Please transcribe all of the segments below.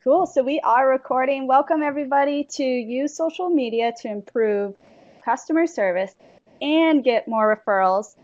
Cool. So we are recording. Welcome everybody to use social media to improve customer service and get more referrals.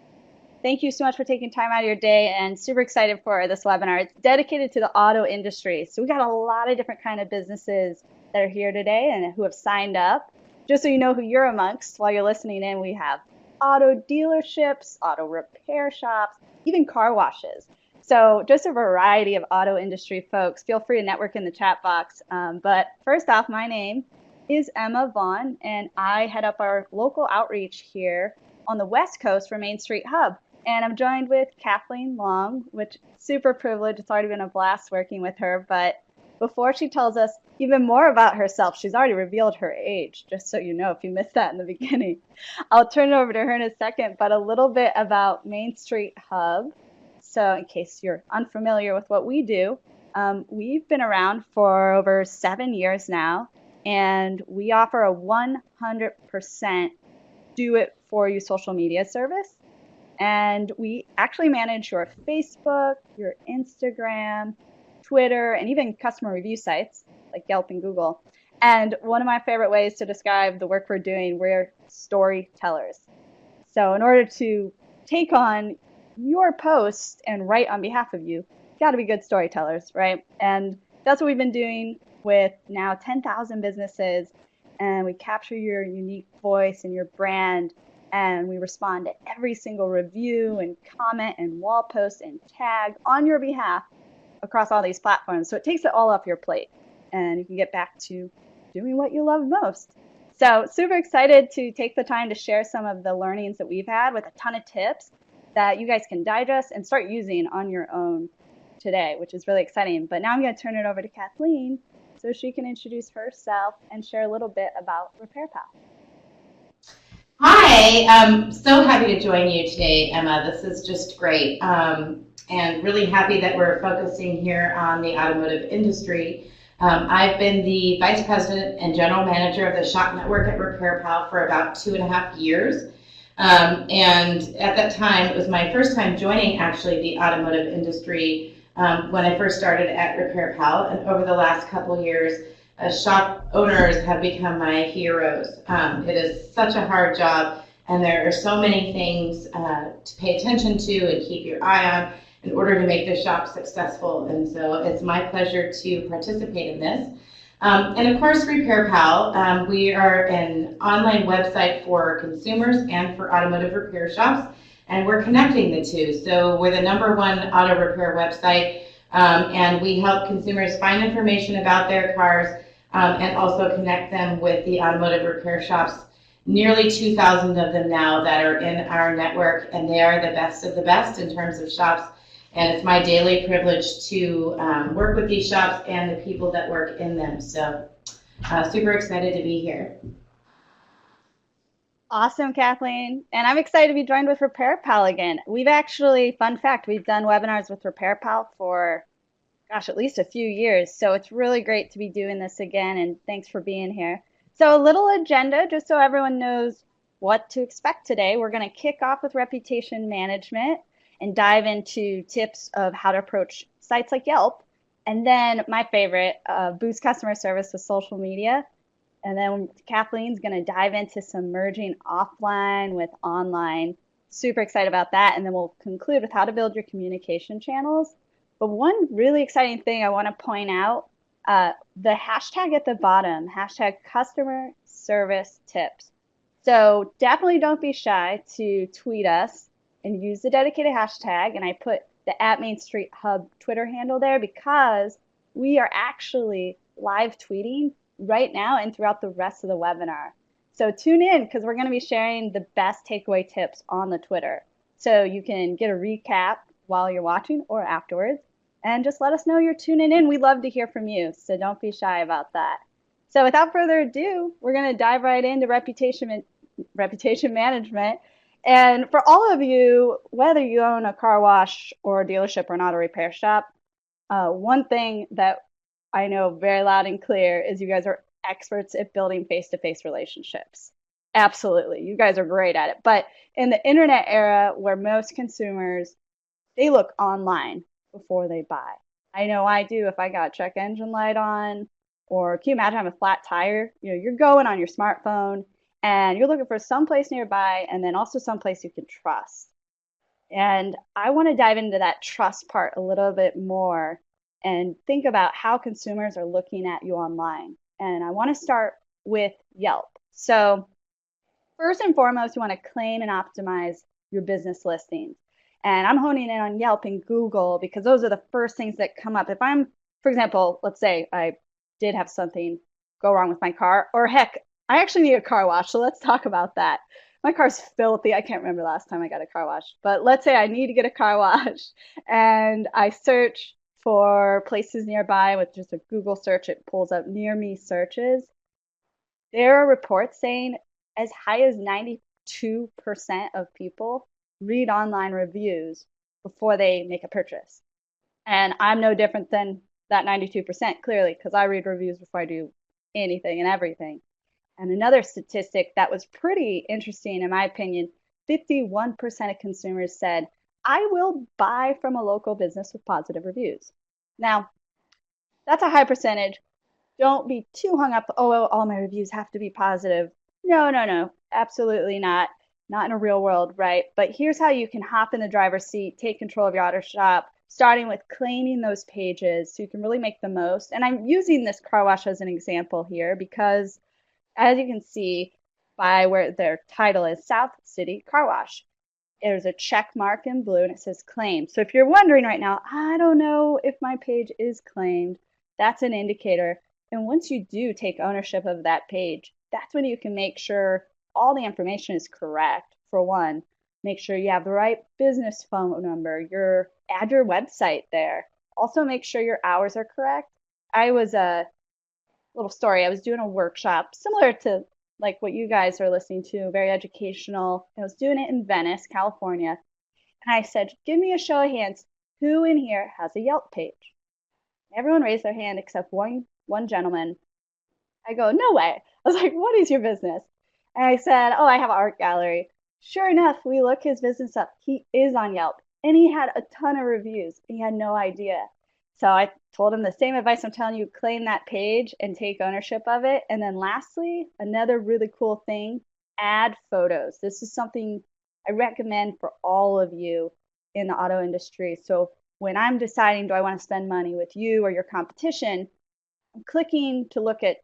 Thank you so much for taking time out of your day and super excited for this webinar. It's dedicated to the auto industry. So we got a lot of different kind of businesses that are here today and who have signed up. Just so you know who you're amongst while you're listening in, we have auto dealerships, auto repair shops, even car washes. So just a variety of auto industry folks. Feel free to network in the chat box. But first off, my name is Emma Vaughn, and I head up our local outreach here on the West Coast for Main Street Hub. And I'm joined with Kathleen Long, which super privileged. It's already been a blast working with her. But before she tells us even more about herself, she's already revealed her age, just so you know if you missed that in the beginning. I'll turn it over to her in a second, but a little bit about Main Street Hub. So in case you're unfamiliar with what we do, we've been around for over 7 years now, and we offer a 100% do-it-for-you social media service. And we actually manage your Facebook, your Instagram, Twitter, and even customer review sites like Yelp and Google. And one of my favorite ways to describe the work we're doing, we're storytellers. So in order to take on your post and write on behalf of you, got to be good storytellers, right? And that's what we've been doing with now 10,000 businesses. And we capture your unique voice and your brand, and we respond to every single review and comment and wall post and tag on your behalf across all these platforms. So it takes it all off your plate, and you can get back to doing what you love most. So super excited to take the time to share some of the learnings that we've had with a ton of tips that you guys can digest and start using on your own today, which is really exciting. But now I'm going to turn it over to Kathleen so she can introduce herself and share a little bit about RepairPal. Hi, I'm so happy to join you today, Emma. This is just great. And really happy that we're focusing here on the automotive industry. I've been the Vice President and General Manager of the Shop Network at RepairPal for about 2.5 years. And at that time, it was my first time joining actually the automotive industry when I first started at RepairPal. And over the last couple years, shop owners have become my heroes. It is such a hard job, and there are so many things to pay attention to and keep your eye on in order to make the shop successful. And so it's my pleasure to participate in this. And of course, RepairPal, we are an online website for consumers and for automotive repair shops, and we're connecting the two. So we're the #1 auto repair website, and we help consumers find information about their cars and also connect them with the automotive repair shops. Nearly 2,000 of them now that are in our network, and they are the best of the best in terms of shops. And it's my daily privilege to work with these shops and the people that work in them. So super excited to be here. Awesome, Kathleen. And I'm excited to be joined with RepairPal again. We've actually, fun fact, we've done webinars with RepairPal for, gosh, at least a few years. So it's really great to be doing this again, and thanks for being here. So a little agenda, just so everyone knows what to expect today. We're going to kick off with reputation management and dive into tips of how to approach sites like Yelp. And then my favorite, boost customer service with social media. And then Kathleen's going to dive into some merging offline with online. Super excited about that. And then we'll conclude with how to build your communication channels. But one really exciting thing I want to point out, the hashtag at the bottom, hashtag customer service tips. So definitely don't be shy to tweet us and use the dedicated hashtag. And I put the @MainStreetHub Twitter handle there because we are actually live tweeting right now and throughout the rest of the webinar. So tune in because we're going to be sharing the best takeaway tips on the Twitter. So you can get a recap while you're watching or afterwards. And just let us know you're tuning in. We'd love to hear from you, so don't be shy about that. So without further ado, we're going to dive right into reputation management. And for all of you, whether you own a car wash or a dealership or an auto repair shop, one thing that I know very loud and clear is you guys are experts at building face-to-face relationships. Absolutely, you guys are great at it. But in the internet era where most consumers, they look online before they buy. I know I do if I got check engine light on, or can you imagine having a flat tire? You're going on your smartphone and you're looking for someplace nearby and then also someplace you can trust. And I want to dive into that trust part a little bit more and think about how consumers are looking at you online. And I want to start with Yelp. So, first and foremost, you want to claim and optimize your business listings. And I'm honing in on Yelp and Google because those are the first things that come up. If I'm, for example, let's say I did have something go wrong with my car, or heck, I actually need a car wash. So let's talk about that. My car's filthy. I can't remember last time I got a car wash, but let's say I need to get a car wash and I search for places nearby with just a Google search. It pulls up near me searches. There are reports saying as high as 92% of people read online reviews before they make a purchase. And I'm no different than that 92%, clearly, because I read reviews before I do anything and everything. And another statistic that was pretty interesting, in my opinion, 51% of consumers said, I will buy from a local business with positive reviews. Now, that's a high percentage. Don't be too hung up. Oh, well, all my reviews have to be positive. No, no, no, absolutely not. Not in a real world, right? But here's how you can hop in the driver's seat, take control of your auto shop, starting with claiming those pages so you can really make the most. And I'm using this car wash as an example here because, as you can see by where their title is, South City Car Wash, there's a check mark in blue and it says claimed. So if you're wondering right now, I don't know if my page is claimed, that's an indicator. And once you do take ownership of that page, that's when you can make sure all the information is correct. For one, make sure you have the right business phone number, add your website there. Also make sure your hours are correct. I was a little story. I was doing a workshop similar to like what you guys are listening to, very educational. I was doing it in Venice, California. And I said, give me a show of hands. Who in here has a Yelp page? Everyone raised their hand except one gentleman. I go, no way. I was like, what is your business? And I said, oh, I have an art gallery. Sure enough, we look his business up. He is on Yelp and he had a ton of reviews. He had no idea. So I told him the same advice I'm telling you, claim that page and take ownership of it. And then lastly, another really cool thing, add photos. This is something I recommend for all of you in the auto industry. So when I'm deciding, do I want to spend money with you or your competition, I'm clicking to look at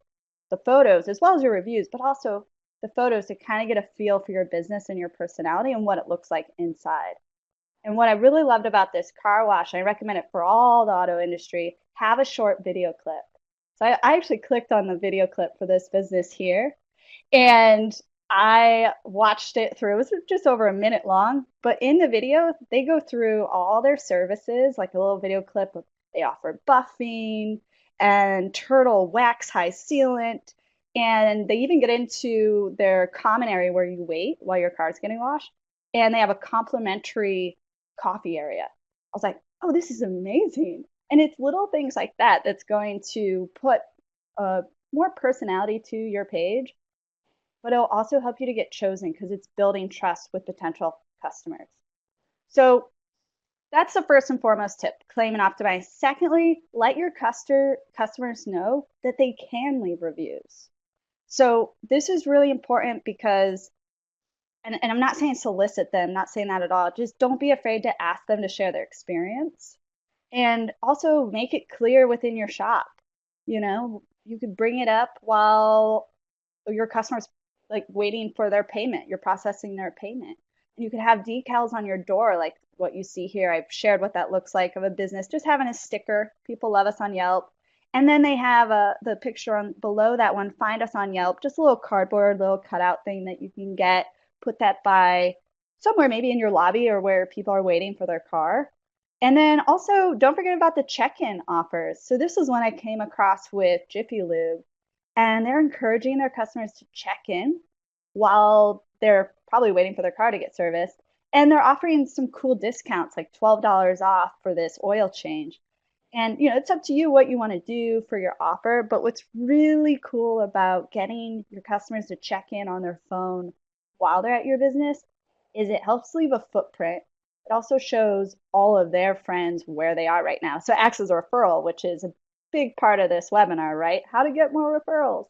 the photos as well as your reviews, but also the photos to kind of get a feel for your business and your personality and what it looks like inside. And what I really loved about this car wash, I recommend it for all the auto industry, have a short video clip. So I actually clicked on the video clip for this business here and I watched it through. It was just over a minute long, but in the video, they go through all their services, like a little video clip of they offer buffing and turtle wax high sealant. And they even get into their common area where you wait while your car's getting washed. And they have a complimentary coffee area. I was like, oh, this is amazing. And it's little things like that that's going to put more personality to your page, but it'll also help you to get chosen because it's building trust with potential customers. So that's the first and foremost tip, claim and optimize. Secondly, let your customers know that they can leave reviews. So this is really important because, and I'm not saying solicit them, not saying that at all. Just don't be afraid to ask them to share their experience. And also make it clear within your shop. You could bring it up while your customers like waiting for their payment, you're processing their payment. And you could have decals on your door, like what you see here. I've shared what that looks like of a business, just having a sticker. People love us on Yelp. And then they have the picture on below that one, find us on Yelp, just a little cardboard, little cutout thing that you can get, put that by somewhere maybe in your lobby or where people are waiting for their car. And then also don't forget about the check-in offers. So this is one I came across with Jiffy Lube, and they're encouraging their customers to check in while they're probably waiting for their car to get serviced. And they're offering some cool discounts, like $12 off for this oil change. And it's up to you what you want to do for your offer. But what's really cool about getting your customers to check in on their phone while they're at your business is it helps leave a footprint, It also shows all of their friends where they are right now. So it acts as a referral, which is a big part of this webinar, right? How to get more referrals.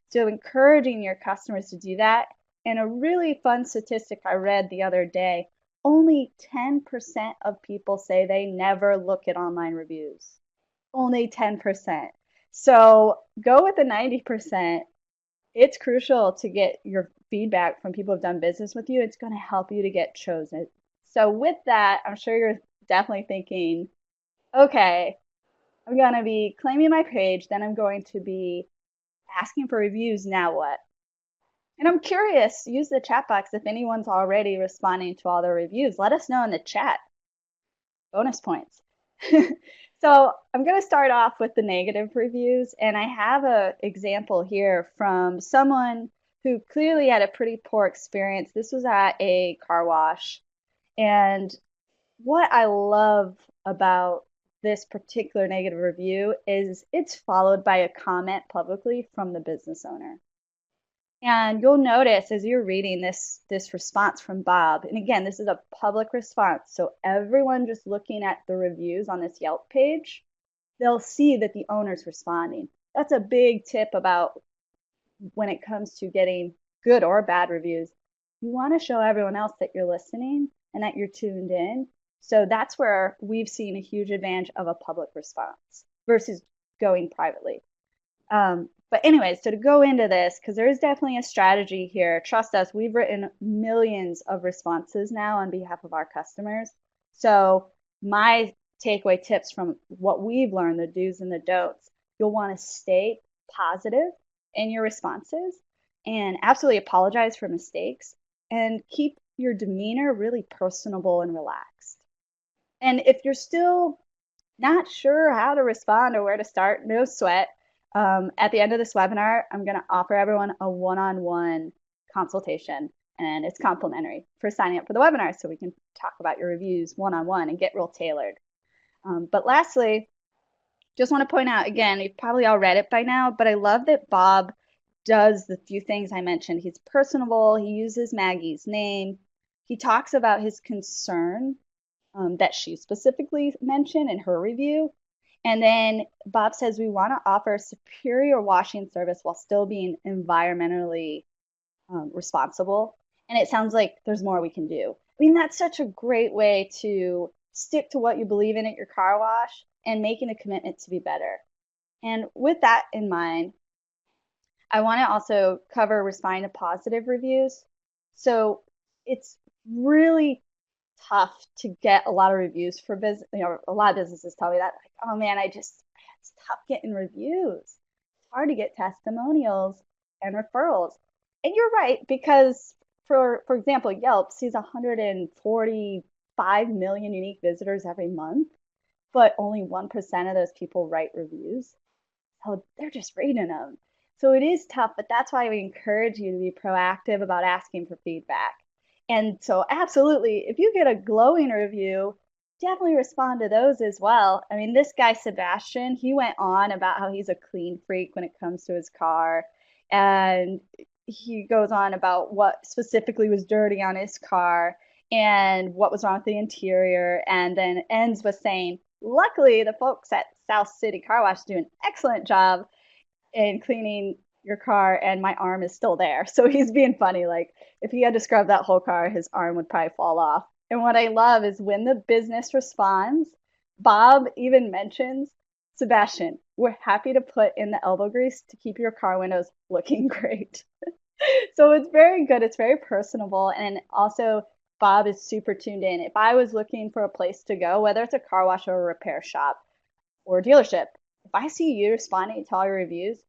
So encouraging your customers to do that. And a really fun statistic I read the other day, only 10% of people say they never look at online reviews. Only 10%. So go with the 90%. It's crucial to get your feedback from people who've done business with you. It's going to help you to get chosen. So with that, I'm sure you're definitely thinking, okay, I'm going to be claiming my page, then I'm going to be asking for reviews. Now what? And I'm curious, use the chat box if anyone's already responding to all the reviews. Let us know in the chat. Bonus points. So I'm going to start off with the negative reviews, and I have an example here from someone who clearly had a pretty poor experience. This was at a car wash, and what I love about this particular negative review is it's followed by a comment publicly from the business owner. And you'll notice as you're reading this response from Bob, and again, this is a public response, so everyone just looking at the reviews on this Yelp page, they'll see that the owner's responding. That's a big tip about when it comes to getting good or bad reviews. You want to show everyone else that you're listening and that you're tuned in. So that's where we've seen a huge advantage of a public response versus going privately. But anyways, so to go into this, because there is definitely a strategy here. Trust us, we've written millions of responses now on behalf of our customers. So my takeaway tips from what we've learned, the do's and the don'ts, you'll want to stay positive in your responses and absolutely apologize for mistakes and keep your demeanor really personable and relaxed. And if you're still not sure how to respond or where to start, no sweat. At the end of this webinar, I'm going to offer everyone a one-on-one consultation, and it's complimentary for signing up for the webinar so we can talk about your reviews one-on-one and get real tailored. But lastly, just want to point out, again, you've probably all read it by now, but I love that Bob does the few things I mentioned. He's personable. He uses Maggie's name. He talks about his concern that she specifically mentioned in her review. And then Bob says we want to offer superior washing service while still being environmentally responsible. And it sounds like there's more we can do. I mean, that's such a great way to stick to what you believe in at your car wash and making a commitment to be better. And with that in mind, I want to also cover responding to positive reviews. So it's really tough to get a lot of reviews for business. You know, a lot of businesses tell me that, like, oh man, it's tough getting reviews. It's hard to get testimonials and referrals. And you're right, because for example, Yelp sees 145 million unique visitors every month, but only 1% of those people write reviews. So they're just reading them. So it is tough, but that's why we encourage you to be proactive about asking for feedback. And so absolutely, if you get a glowing review, definitely respond to those as well. I mean, this guy, Sebastian, he went on about how he's a clean freak when it comes to his car. And he goes on about what specifically was dirty on his car and what was wrong with the interior. And then ends with saying, luckily, the folks at South City Car Wash do an excellent job in cleaning your car, and my arm is still there. So he's being funny. Like, if he had to scrub that whole car, his arm would probably fall off. And what I love is when the business responds, Bob even mentions, Sebastian, we're happy to put in the elbow grease to keep your car windows looking great. So it's very good. It's very personable. And also, Bob is super tuned in. If I was looking for a place to go, whether it's a car wash or a repair shop or a dealership, if I see you responding to all your reviews,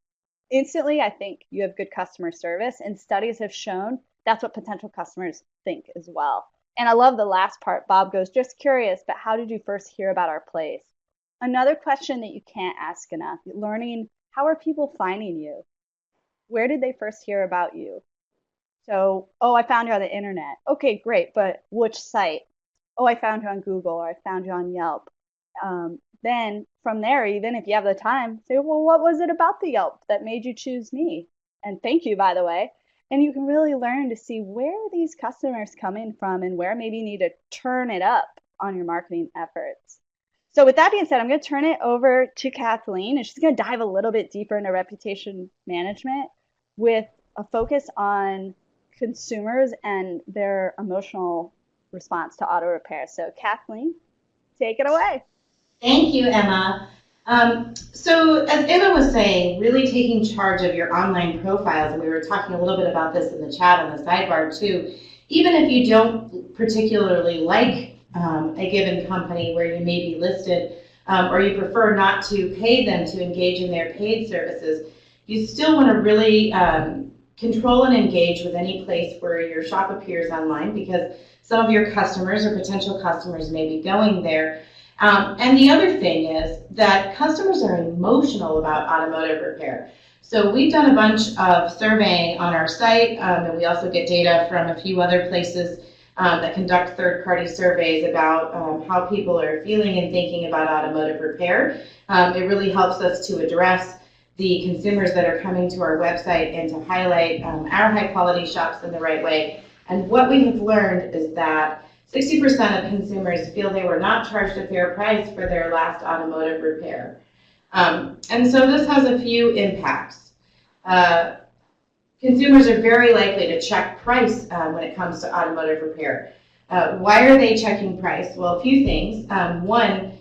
instantly I think you have good customer service. And studies have shown that's what potential customers think as well. And I love the last part. Bob goes, just curious, but how did you first hear about our place? Another question that you can't ask enough, learning how are people finding you? Where did they first hear about you? So, oh, I found you on the internet. Okay, great, but which site? Oh, I found you on Google, or I found you on Yelp. Then from there, even if you have the time, say, well, what was it about the Yelp that made you choose me? And thank you, by the way. And you can really learn to see where these customers coming from and where maybe you need to turn it up on your marketing efforts. So with that being said, I'm going to turn it over to Kathleen, and she's going to dive a little bit deeper into reputation management with a focus on consumers and their emotional response to auto repair. So Kathleen, take it away. Thank you, Emma. So as Emma was saying, really taking charge of your online profiles, and we were talking a little bit about this in the chat on the sidebar too, even if you don't particularly like a given company where you may be listed, or you prefer not to pay them to engage in their paid services, you still want to really control and engage with any place where your shop appears online, because some of your customers or potential customers may be going there. And the other thing is that customers are emotional about automotive repair. So we've done a bunch of surveying on our site, and we also get data from a few other places that conduct third-party surveys about how people are feeling and thinking about automotive repair. It really helps us to address the consumers that are coming to our website and to highlight our high-quality shops in the right way. And what we have learned is that 60% of consumers feel they were not charged a fair price for their last automotive repair. And so this has a few impacts. Consumers are very likely to check price when it comes to automotive repair. Why are they checking price? Well, a few things. One,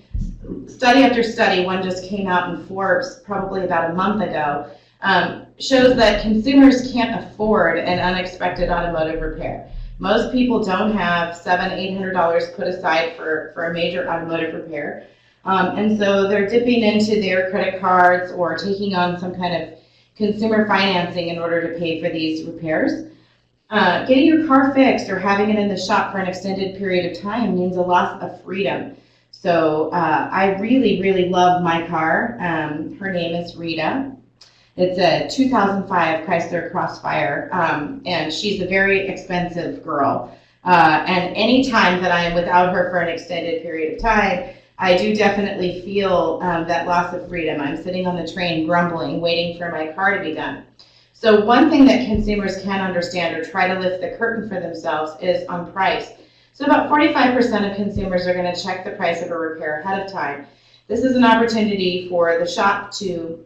study after study, one just came out in Forbes probably about a month ago, shows that consumers can't afford an unexpected automotive repair. Most people don't have $700, $800 put aside for a major automotive repair. And so they're dipping into their credit cards or taking on some kind of consumer financing in order to pay for these repairs. Getting your car fixed or having it in the shop for an extended period of time means a loss of freedom. So I really, really love my car. Her name is Rita. It's a 2005 Chrysler Crossfire, and she's a very expensive girl. And any time that I am without her for an extended period of time, I do definitely feel that loss of freedom. I'm sitting on the train grumbling, waiting for my car to be done. So one thing that consumers can understand or try to lift the curtain for themselves is on price. So about 45% of consumers are going to check the price of a repair ahead of time. This is an opportunity for the shop to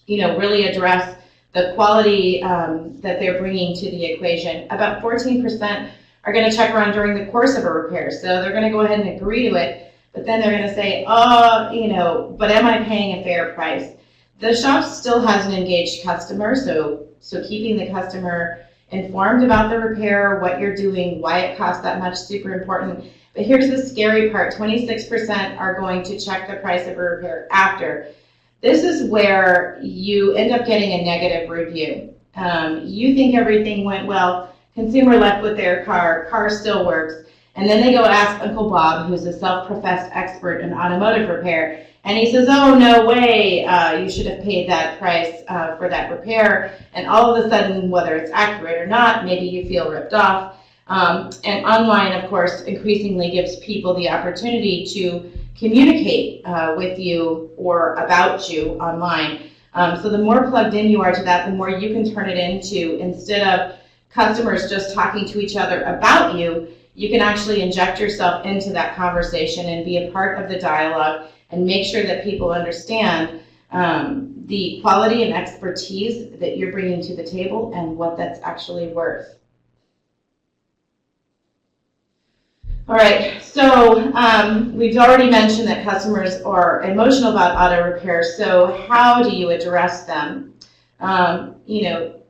really address the quality that they're bringing to the equation. About 14% are going to check around during the course of a repair. So they're going to go ahead and agree to it, but then they're going to say, but am I paying a fair price? The shop still has an engaged customer, so keeping the customer informed about the repair, what you're doing, why it costs that much, super important. But here's the scary part, 26% are going to check the price of a repair after. This is where you end up getting a negative review. You think everything went well, consumer left with their car still works, and then they go ask Uncle Bob, who's a self-professed expert in automotive repair, and he says, oh, no way, you should have paid that price for that repair, and all of a sudden, whether it's accurate or not, maybe you feel ripped off. And online, of course, increasingly gives people the opportunity to communicate with you or about you online. So the more plugged in you are to that, the more you can turn it into, instead of customers just talking to each other about you, you can actually inject yourself into that conversation and be a part of the dialogue and make sure that people understand the quality and expertise that you're bringing to the table and what that's actually worth. All right, so we've already mentioned that customers are emotional about auto repair, so how do you address them?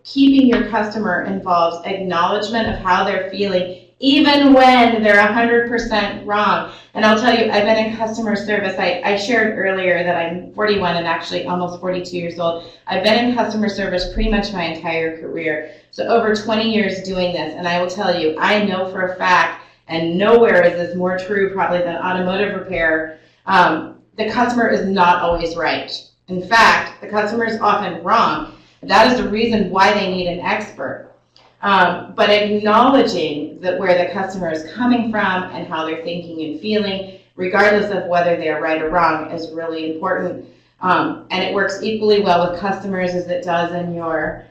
Keeping your customer involves acknowledgement of how they're feeling, even when they're 100% wrong. And I'll tell you, I've been in customer service. I shared earlier that I'm 41 and actually almost 42 years old. I've been in customer service pretty much my entire career, so over 20 years doing this, and I will tell you, I know for a fact, and nowhere is this more true probably than automotive repair, the customer is not always right. In fact, the customer is often wrong. That is the reason why they need an expert. But acknowledging that where the customer is coming from and how they're thinking and feeling, regardless of whether they're right or wrong, is really important. And it works equally well with customers as it does in your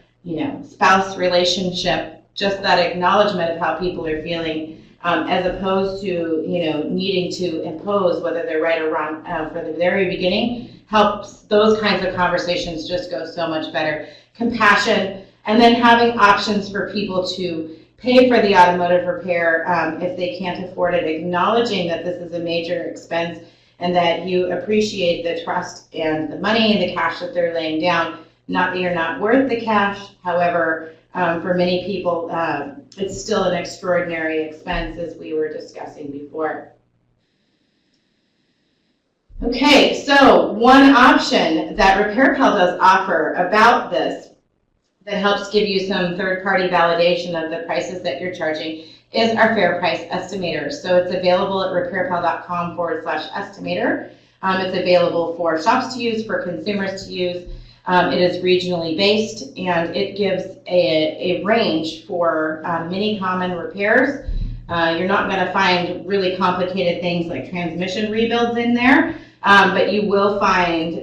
spouse relationship, just that acknowledgement of how people are feeling, as opposed to, needing to impose whether they're right or wrong for the very beginning, helps those kinds of conversations just go so much better. Compassion, and then having options for people to pay for the automotive repair if they can't afford it, acknowledging that this is a major expense and that you appreciate the trust and the money and the cash that they're laying down. Not that you're not worth the cash, however, for many people, it's still an extraordinary expense, as we were discussing before. Okay, so one option that RepairPal does offer about this that helps give you some third-party validation of the prices that you're charging is our fair price estimator. So it's available at repairpal.com/estimator. It's available for shops to use, for consumers to use. It is regionally based, and it gives a range for many common repairs. You're not going to find really complicated things like transmission rebuilds in there, but you will find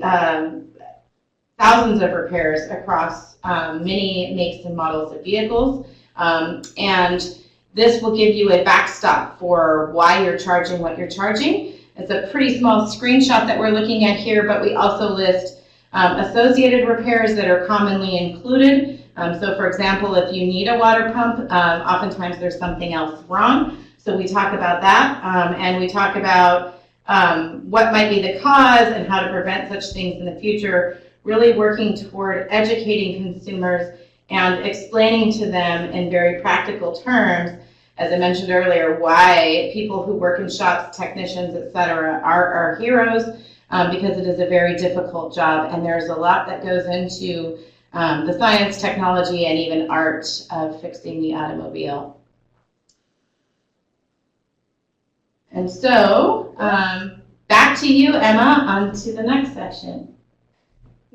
thousands of repairs across many makes and models of vehicles. And this will give you a backstop for why you're charging what you're charging. It's a pretty small screenshot that we're looking at here, but we also list associated repairs that are commonly included. So for example, if you need a water pump, oftentimes there's something else wrong. So we talk about that, and we talk about what might be the cause and how to prevent such things in the future, really working toward educating consumers and explaining to them in very practical terms, as I mentioned earlier, why people who work in shops, technicians, etc., are our heroes, because it is a very difficult job, and there's a lot that goes into the science, technology, and even art of fixing the automobile. And so, back to you, Emma, on to the next section.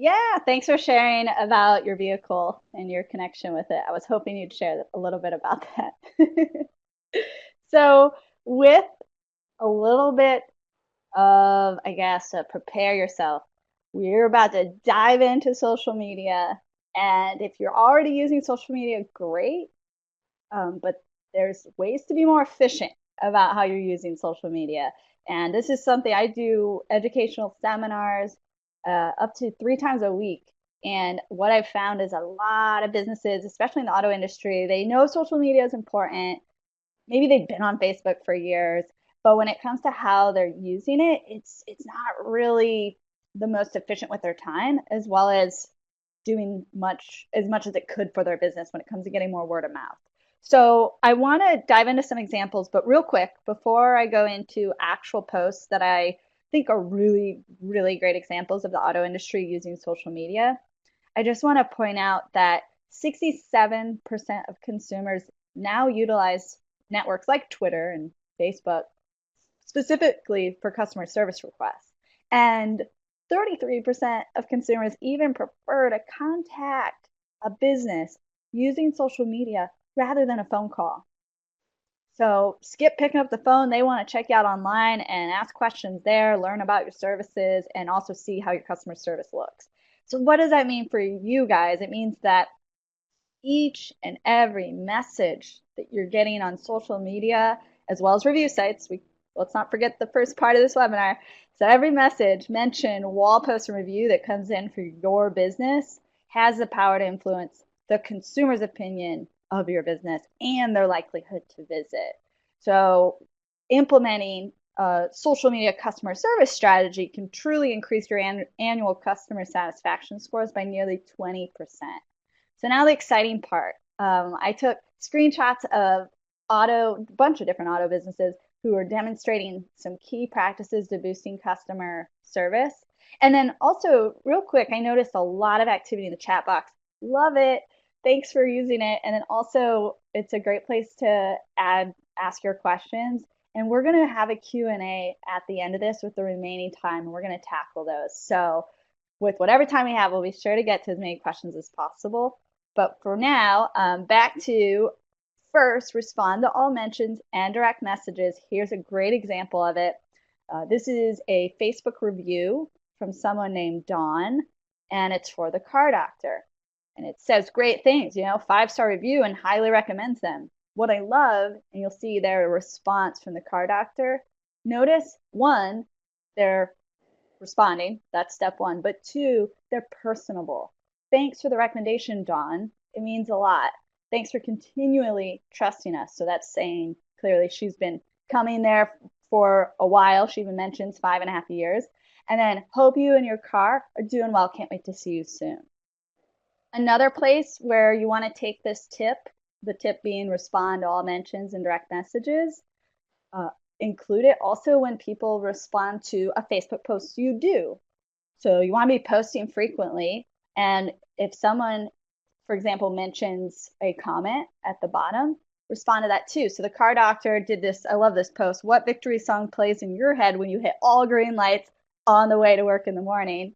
Yeah, thanks for sharing about your vehicle and your connection with it. I was hoping you'd share a little bit about that. So, with a little bit of, I guess, prepare yourself, we're about to dive into social media. And if you're already using social media, great. But there's ways to be more efficient about how you're using social media. And this is something I do educational seminars up to 3 times a week. And what I've found is a lot of businesses, especially in the auto industry, they know social media is important. Maybe they've been on Facebook for years, but when it comes to how they're using it, it's not really the most efficient with their time, as well as doing as much as it could for their business when it comes to getting more word of mouth. So I want to dive into some examples, but real quick, before I go into actual posts that I think are really, really great examples of the auto industry using social media, I just want to point out that 67% of consumers now utilize networks like Twitter and Facebook specifically for customer service requests. And 33% of consumers even prefer to contact a business using social media rather than a phone call. So skip picking up the phone. They want to check you out online and ask questions there, learn about your services, and also see how your customer service looks. So what does that mean for you guys? It means that each and every message that you're getting on social media, as well as review sites, let's not forget the first part of this webinar. So every message, mention, wall post, and review that comes in for your business has the power to influence the consumer's opinion of your business and their likelihood to visit. So implementing a social media customer service strategy can truly increase your annual customer satisfaction scores by nearly 20%. So now the exciting part. I took screenshots of a bunch of different auto businesses who are demonstrating some key practices to boosting customer service. And then also, real quick, I noticed a lot of activity in the chat box. Love it. Thanks for using it. And then also, it's a great place to ask your questions. And we're going to have a Q&A at the end of this with the remaining time, and we're going to tackle those. So with whatever time we have, we'll be sure to get to as many questions as possible. But for now, back to first, respond to all mentions and direct messages. Here's a great example of it. This is a Facebook review from someone named Dawn, and it's for the car doctor. and it says great things, 5-star review and highly recommends them. What I love, and you'll see there a response from the car doctor. Notice one, they're responding. That's step one. But two, they're personable. Thanks for the recommendation, Dawn. It means a lot. Thanks for continually trusting us. So that's saying clearly she's been coming there for a while. She even mentions 5.5 years. And then hope you and your car are doing well. Can't wait to see you soon. Another place where you want to take this tip, the tip being respond to all mentions and direct messages, uh, include it also when people respond to a Facebook post you do. So you want to be posting frequently. And if someone, for example, mentions a comment at the bottom, respond to that too. So the car doctor did this. I love this post. What victory song plays in your head when you hit all green lights on the way to work in the morning?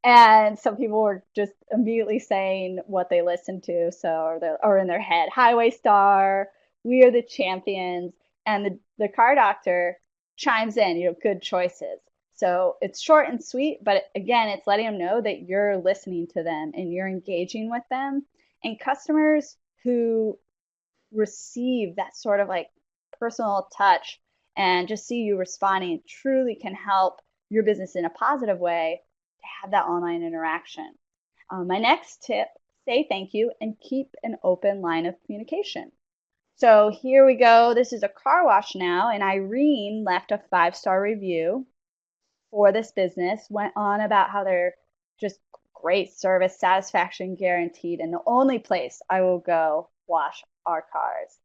And some people were just immediately saying what they listened to. So, or in their head, Highway Star, We Are the Champions. And the car doctor chimes in, good choices. So it's short and sweet, but again, it's letting them know that you're listening to them and you're engaging with them. And customers who receive that sort of like personal touch and just see you responding truly can help your business in a positive way to have that online interaction. My next tip, say thank you and keep an open line of communication. So here we go. This is a car wash now, and Irene left a 5-star review for this business, went on about how they're just great service, satisfaction guaranteed, and the only place I will go wash our cars.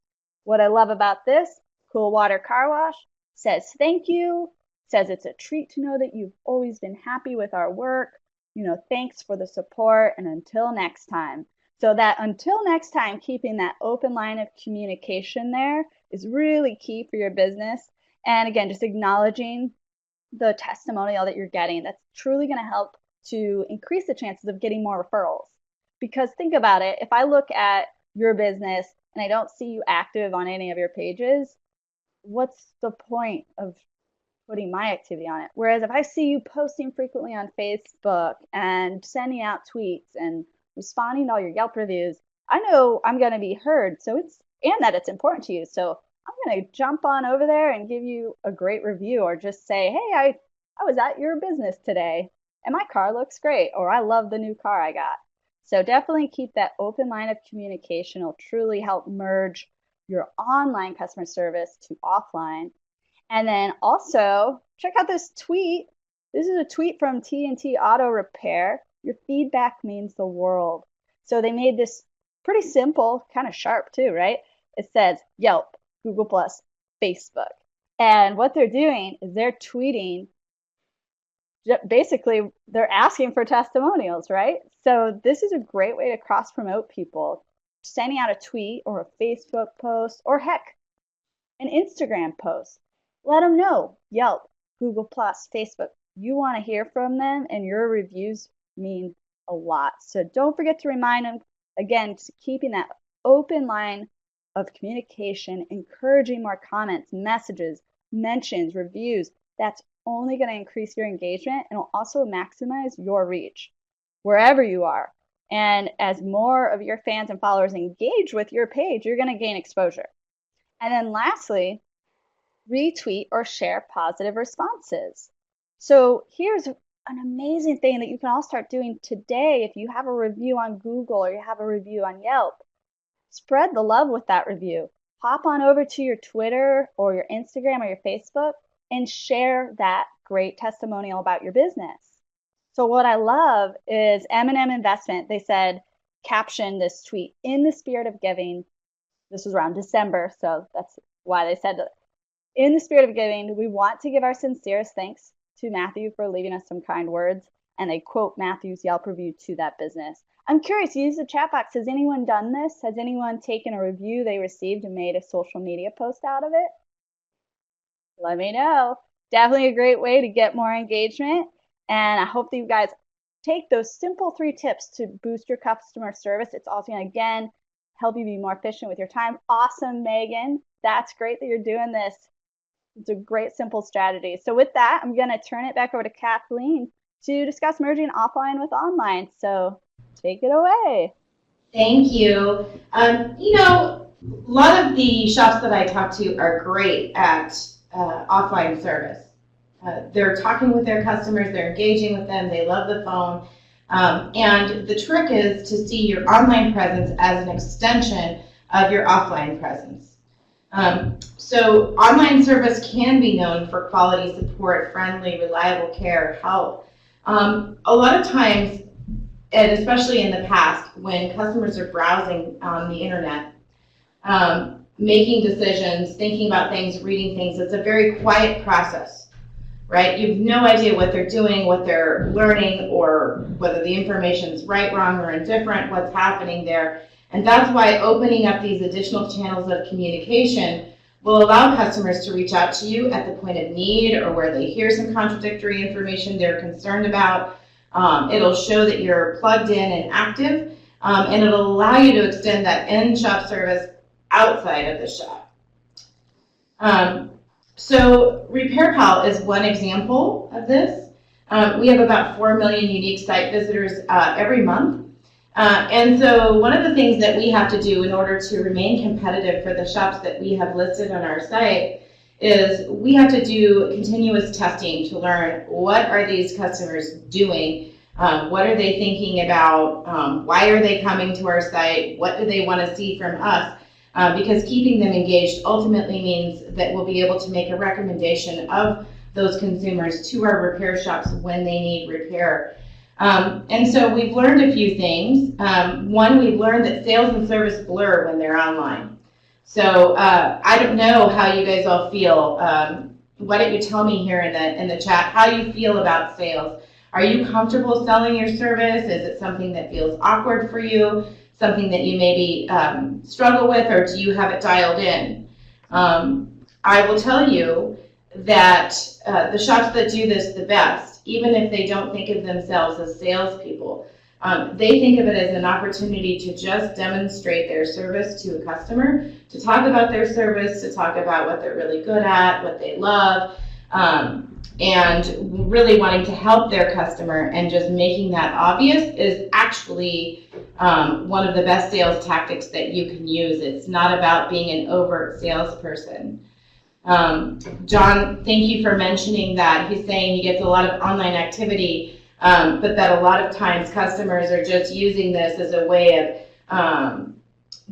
What I love about this, Cool Water Car Wash, says thank you, says it's a treat to know that you've always been happy with our work. Thanks for the support, and until next time. So that until next time, keeping that open line of communication there is really key for your business. And again, just acknowledging the testimonial that you're getting. That's truly going to help to increase the chances of getting more referrals. Because think about it, if I look at your business and I don't see you active on any of your pages, what's the point of putting my activity on it? Whereas if I see you posting frequently on Facebook and sending out tweets and responding to all your Yelp reviews, I know I'm going to be heard. And that it's important to you. So I'm going to jump on over there and give you a great review, or just say, hey, I was at your business today and my car looks great, or I love the new car I got. So definitely keep that open line of communication. It'll truly help merge your online customer service to offline. And then also check out this tweet. This is a tweet from T&T Auto Repair. Your feedback means the world. So they made this pretty simple, kind of sharp too, right? It says Yelp, Google+, Facebook. And what they're doing is they're tweeting, basically they're asking for testimonials, right? So this is a great way to cross-promote people, sending out a tweet or a Facebook post, or heck, an Instagram post. Let them know, Yelp, Google+, Facebook, you want to hear from them, and your reviews mean a lot. So don't forget to remind them, again, keeping that open line of communication, encouraging more comments, messages, mentions, reviews. That's only going to increase your engagement, and will also maximize your reach wherever you are. And as more of your fans and followers engage with your page, you're going to gain exposure. And then lastly, retweet or share positive responses. So here's an amazing thing that you can all start doing today. If you have a review on Google or you have a review on Yelp, spread the love with that review. Hop on over to your Twitter or your Instagram or your Facebook and share that great testimonial about your business. So what I love is M&M Investment. They said, caption this tweet, in the spirit of giving. This was around December, so that's why they said that. In the spirit of giving, we want to give our sincerest thanks to Matthew for leaving us some kind words. And they quote Matthew's Yelp review to that business. I'm curious, use the chat box. Has anyone done this? Has anyone taken a review they received and made a social media post out of it? Let me know. Definitely a great way to get more engagement. And I hope that you guys take those simple 3 tips to boost your customer service. It's also going to, again, help you be more efficient with your time. Awesome, Megan. That's great that you're doing this. It's a great, simple strategy. So with that, I'm going to turn it back over to Kathleen to discuss merging offline with online. So take it away. Thank you. You know, a lot of the shops that I talk to are great at offline service. They're talking with their customers, they're engaging with them, they love the phone. And the trick is to see your online presence as an extension of your offline presence. So online service can be known for quality support, friendly, reliable care, help. A lot of times, and especially in the past, when customers are browsing on the internet, making decisions, thinking about things, reading things, it's a very quiet process, right? You have no idea what they're doing, what they're learning, or whether the information's right, wrong, or indifferent, what's happening there. And that's why opening up these additional channels of communication will allow customers to reach out to you at the point of need or where they hear some contradictory information they're concerned about. It'll show that you're plugged in and active, and it'll allow you to extend that in-shop service outside of the shop. So RepairPal is one example of this. We have about 4 million unique site visitors every month. And so one of the things that we have to do in order to remain competitive for the shops that we have listed on our site is we have to do continuous testing to learn what are these customers doing, what are they thinking about, why are they coming to our site, what do they want to see from us, because keeping them engaged ultimately means that we'll be able to make a recommendation of those consumers to our repair shops when they need repair. And so we've learned a few things. One, we've learned that sales and service blur when they're online. So I don't know how you guys all feel. Why don't you tell me here in the chat how you feel about sales? Are you comfortable selling your service? Is it something that feels awkward for you? Something that you maybe struggle with, or do you have it dialed in? I will tell you that the shops that do this the best, even if they don't think of themselves as salespeople, they think of it as an opportunity to just demonstrate their service to a customer, to talk about their service, to talk about what they're really good at, what they love, and really wanting to help their customer, and just making that obvious is actually one of the best sales tactics that you can use. It's not about being an overt salesperson. John, thank you for mentioning that. He's saying he gets a lot of online activity, but that a lot of times customers are just using this as a way of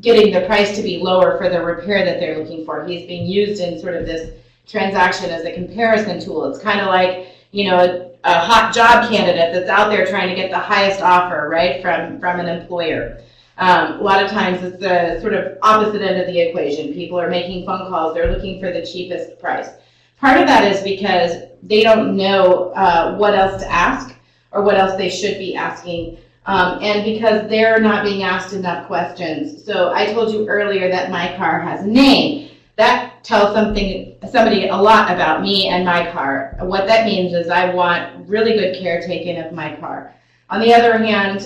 getting the price to be lower for the repair that they're looking for. He's being used in sort of this transaction as a comparison tool. It's kind of like, you know, a hot job candidate that's out there trying to get the highest offer, right, from an employer. A lot of times it's the sort of opposite end of the equation. People are making phone calls. They're looking for the cheapest price. Part of that is because they don't know what else to ask or what else they should be asking, and because they're not being asked enough questions. So I told you earlier that my car has a name. That tells somebody a lot about me and my car. What that means is I want really good care taken of my car. On the other hand,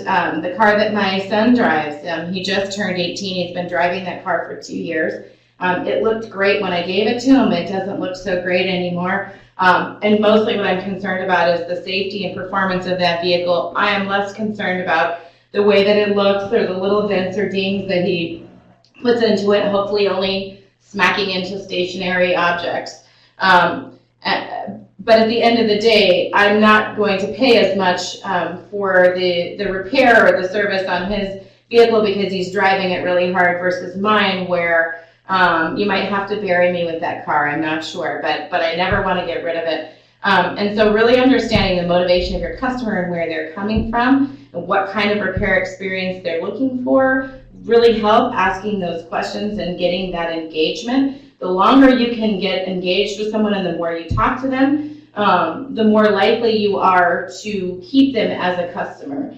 the car that my son drives, he just turned 18. He's been driving that car for 2 years. It looked great when I gave it to him. It doesn't look so great anymore. And mostly what I'm concerned about is the safety and performance of that vehicle. I am less concerned about the way that it looks or the little dents or dings that he puts into it, hopefully only smacking into stationary objects. But at the end of the day, I'm not going to pay as much for the repair or the service on his vehicle because he's driving it really hard versus mine, where you might have to bury me with that car. I'm not sure, but I never want to get rid of it. And so really understanding the motivation of your customer and where they're coming from and what kind of repair experience they're looking for really help asking those questions and getting that engagement. The longer you can get engaged with someone and the more you talk to them, the more likely you are to keep them as a customer.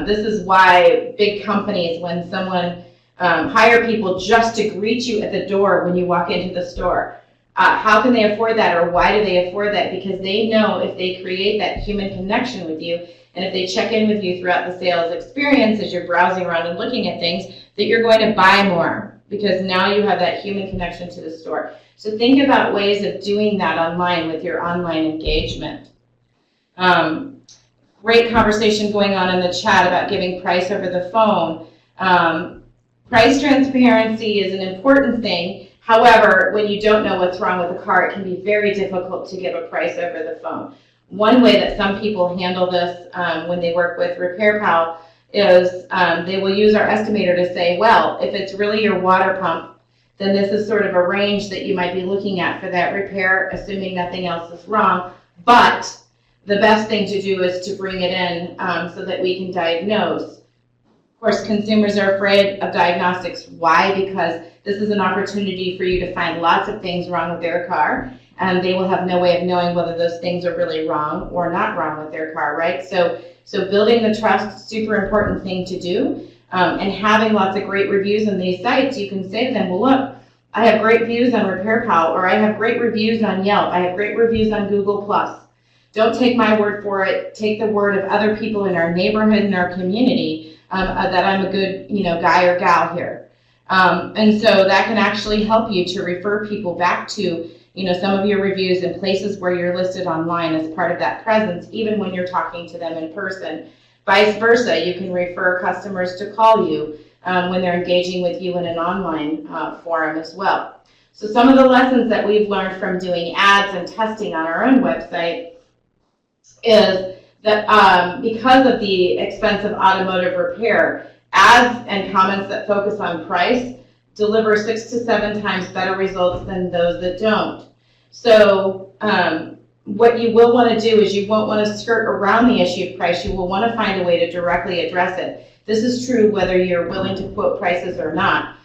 This is why big companies, when someone hire people just to greet you at the door when you walk into the store. How can they afford that, or why do they afford that? Because they know if they create that human connection with you, and if they check in with you throughout the sales experience as you're browsing around and looking at things, that you're going to buy more, because now you have that human connection to the store. So think about ways of doing that online with your online engagement. Great conversation going on in the chat about giving price over the phone. Price transparency is an important thing. However, when you don't know what's wrong with the car, it can be very difficult to give a price over the phone. One way that some people handle this when they work with RepairPal is they will use our estimator to say, well, if it's really your water pump, then this is sort of a range that you might be looking at for that repair, assuming nothing else is wrong. But the best thing to do is to bring it in so that we can diagnose. Of course, consumers are afraid of diagnostics. Why? Because this is an opportunity for you to find lots of things wrong with their car, and they will have no way of knowing whether those things are really wrong or not wrong with their car, right? So building the trust, super important thing to do, and having lots of great reviews on these sites. You can say to them, well, look, I have great views on RepairPal, or I have great reviews on Yelp, I have great reviews on Google+. Don't take my word for it. Take the word of other people in our neighborhood and our community that I'm a good, guy or gal here. And so that can actually help you to refer people back to, some of your reviews in places where you're listed online as part of that presence, even when you're talking to them in person. Vice versa, you can refer customers to call you when they're engaging with you in an online forum as well. So some of the lessons that we've learned from doing ads and testing on our own website is that because of the expense of automotive repair, ads and comments that focus on price deliver 6 to 7 times better results than those that don't. So what you will want to do is you won't want to skirt around the issue of price. You will want to find a way to directly address it. This is true whether you're willing to quote prices or not.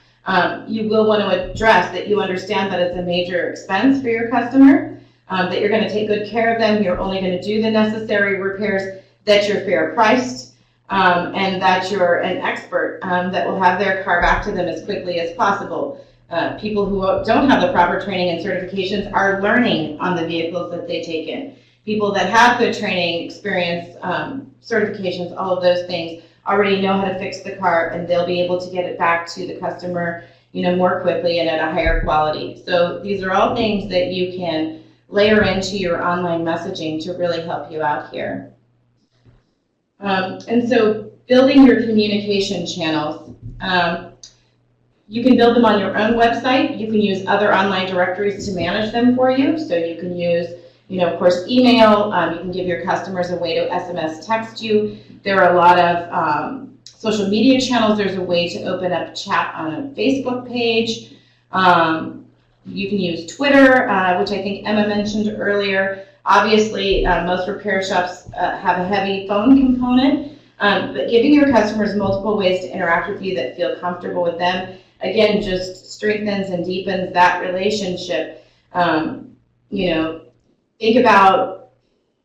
You will want to address that you understand that it's a major expense for your customer, that you're going to take good care of them, you're only going to do the necessary repairs, that you're fair priced, and that you're an expert that will have their car back to them as quickly as possible. People who don't have the proper training and certifications are learning on the vehicles that they take in. People that have good training, experience, certifications, all of those things already know how to fix the car, and they'll be able to get it back to the customer, more quickly and at a higher quality. So these are all things that you can layer into your online messaging to really help you out here. And so building your communication channels. You can build them on your own website. You can use other online directories to manage them for you. So you can use, of course, email. You can give your customers a way to SMS text you. There are a lot of social media channels. There's a way to open up chat on a Facebook page. You can use Twitter, which I think Emma mentioned earlier. Obviously, most repair shops have a heavy phone component, but giving your customers multiple ways to interact with you that feel comfortable with them, again, just strengthens and deepens that relationship. Think about,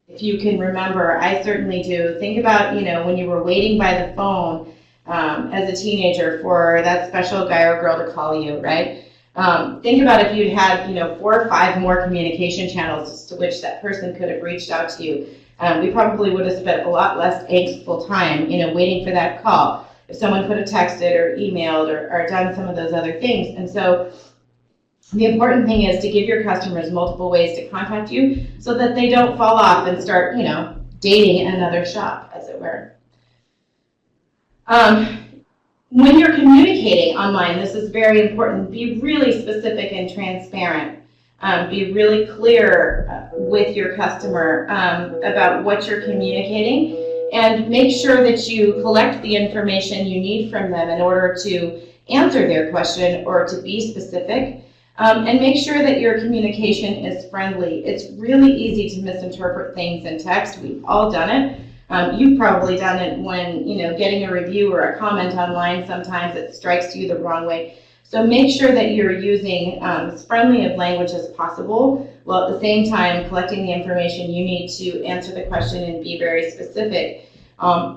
if you can remember, I certainly do, think about, when you were waiting by the phone as a teenager for that special guy or girl to call you, right? Think about if you'd had, 4 or 5 more communication channels to which that person could have reached out to you. We probably would have spent a lot less angstful time, waiting for that call. If someone could have texted or emailed or done some of those other things. And so the important thing is to give your customers multiple ways to contact you so that they don't fall off and start, dating another shop, as it were. When you're communicating online, this is very important. Be really specific and transparent. Be really clear with your customer about what you're communicating, and make sure that you collect the information you need from them in order to answer their question or to be specific. And make sure that your communication is friendly. It's really easy to misinterpret things in text. We've all done it. You've probably done it when, getting a review or a comment online. Sometimes it strikes you the wrong way. So make sure that you're using as friendly of language as possible, while at the same time collecting the information you need to answer the question and be very specific.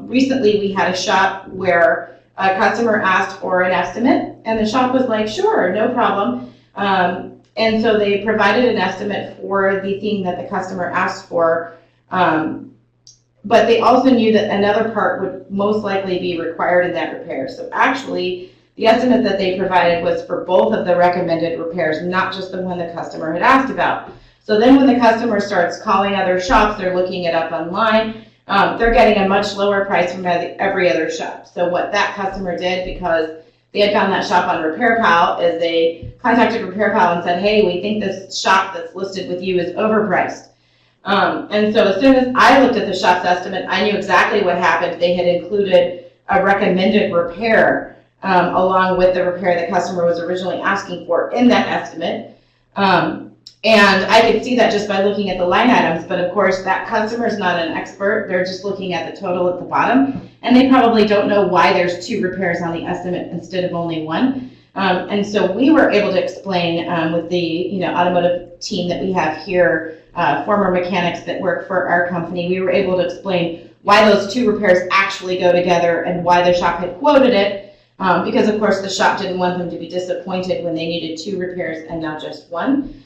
Recently, we had a shop where a customer asked for an estimate, and the shop was like, sure, no problem. And so they provided an estimate for the thing that the customer asked for. But they also knew that another part would most likely be required in that repair. So actually, the estimate that they provided was for both of the recommended repairs, not just the one the customer had asked about. So then when the customer starts calling other shops, they're looking it up online, they're getting a much lower price from every other shop. So what that customer did, because they had found that shop on RepairPal, is they contacted RepairPal and said, hey, we think this shop that's listed with you is overpriced. And so as soon as I looked at the shop's estimate, I knew exactly what happened. They had included a recommended repair along with the repair the customer was originally asking for in that estimate. And I could see that just by looking at the line items, but of course that customer is not an expert. They're just looking at the total at the bottom, and they probably don't know why there's 2 repairs on the estimate instead of only 1. And so we were able to explain with the automotive team that we have here, former mechanics that work for our company, we were able to explain why those 2 repairs actually go together and why the shop had quoted it, because of course the shop didn't want them to be disappointed when they needed 2 repairs and not just 1.